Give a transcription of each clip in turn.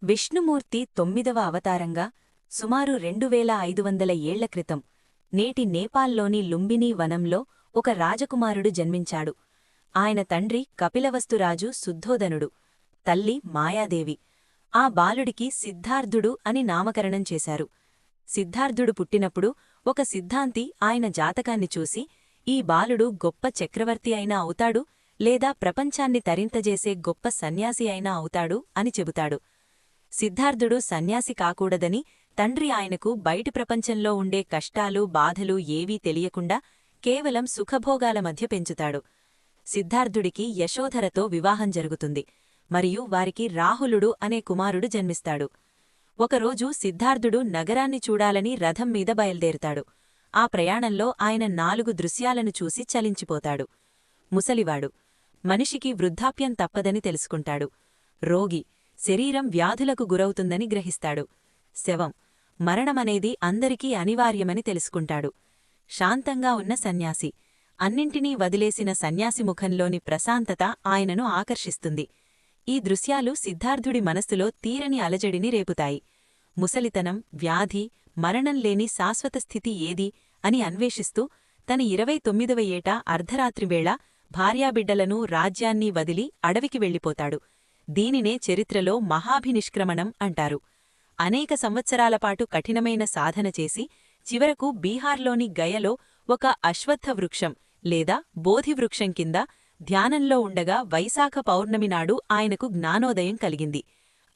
విష్ణుమూర్తి 9వ అవతారంగా సుమారు 2500 ఏళ్ల క్రితం నేటి నేపాల్లోని లుంబినీ వనంలో ఒక రాజకుమారుడు జన్మించాడు. ఆయన తండ్రి కపిలవస్తురాజు శుద్ధోదనుడు, తల్లి మాయాదేవి. ఆ బాలుడికి సిద్ధార్థుడు అని నామకరణం చేశారు. సిద్ధార్థుడు పుట్టినప్పుడు ఒక సిద్ధాంతి ఆయన జాతకాన్ని చూసి, ఈ బాలుడు గొప్ప చక్రవర్తి అయినా అవుతాడు, లేదా ప్రపంచాన్ని తరింతజేసే గొప్ప సన్యాసి అయినా అవుతాడు అని చెబుతాడు. సిద్ధార్థుడు సన్యాసి కాకూడదని తండ్రి ఆయనకు బయటి ప్రపంచంలో ఉండే కష్టాలు బాధలు ఏవీ తెలియకుండా కేవలం సుఖభోగాల మధ్య పెంచుతాడు. సిద్ధార్థుడికి యశోధరతో వివాహం జరుగుతుంది, మరియు వారికి రాహులుడు అనే కుమారుడు జన్మిస్తాడు. ఒకరోజు సిద్ధార్థుడు నగరాన్ని చూడాలని రథం మీద బయల్దేరుతాడు. ఆ ప్రయాణంలో ఆయన 4 దృశ్యాలను చూసి చలించిపోతాడు. ముసలివాడు, మనిషికి వృద్ధాప్యం తప్పదని తెలుసుకుంటాడు. రోగి, శరీరం వ్యాధులకు గురవుతుందని గ్రహిస్తాడు. శవం, మరణమనేది అందరికీ అనివార్యమని తెలుసుకుంటాడు. శాంతంగా ఉన్న సన్యాసి, అన్నింటినీ వదిలేసిన సన్యాసి ముఖంలోని ప్రశాంతత ఆయనను ఆకర్షిస్తుంది. ఈ దృశ్యాలు సిద్ధార్థుడి మనస్సులో తీరని అలజడిని రేపుతాయి. ముసలితనం, వ్యాధి, మరణం లేని శాశ్వత స్థితి ఏది అని అన్వేషిస్తూ తన 29వ ఏట అర్ధరాత్రివేళ భార్యాబిడ్డలను రాజ్యాన్ని వదిలి అడవికి వెళ్ళిపోతాడు. దీనినే చరిత్రలో మహాభినిష్క్రమణం అంటారు. అనేక సంవత్సరాలపాటు కఠినమైన సాధన చేసి చివరకు బీహార్లోని గయలో ఒక అశ్వత్థ వృక్షం లేదా బోధివృక్షం కింద ధ్యానంలో ఉండగా వైశాఖ పౌర్ణమి నాడు ఆయనకు జ్ఞానోదయం కలిగింది.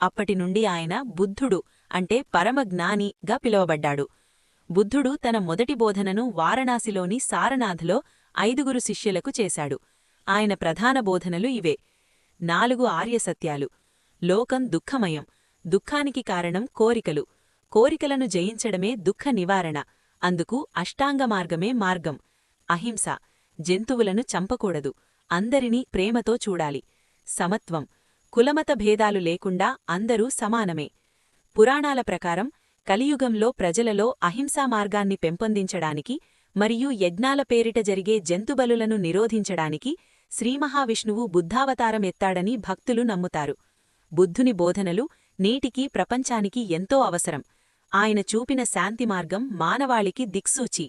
అప్పటినుండి ఆయన బుద్ధుడు అంటే పరమజ్ఞానిగా పిలువబడ్డాడు. బుద్ధుడు తన మొదటి బోధనను వారణాసిలోని సారనాథ్లో 5 శిష్యులకు చేశాడు. ఆయన ప్రధాన బోధనలు ఇవే: 4 ఆర్యసత్యాలు. లోకం దుఃఖమయం, దుఃఖానికి కారణం కోరికలు, కోరికలను జయించడమే దుఃఖ నివారణ, అందుకు అష్టాంగ మార్గమే మార్గం. అహింస, జంతువులను చంపకూడదు, అందరినీ ప్రేమతో చూడాలి. సమత్వం, కులమత భేదాలు లేకుండా అందరూ సమానమే. పురాణాల ప్రకారం కలియుగంలో ప్రజలలో అహింసా మార్గాన్ని పెంపొందించడానికి మరియు యజ్ఞాల పేరిట జరిగే జంతుబలులను నిరోధించడానికి శ్రీమహావిష్ణువు బుద్ధావతారం ఎత్తాడని భక్తులు నమ్ముతారు. బుద్ధుని బోధనలు నేటికీ ప్రపంచానికి ఎంతో అవసరం. ఆయన చూపిన శాంతి మార్గం మానవాళికి దిక్సూచి.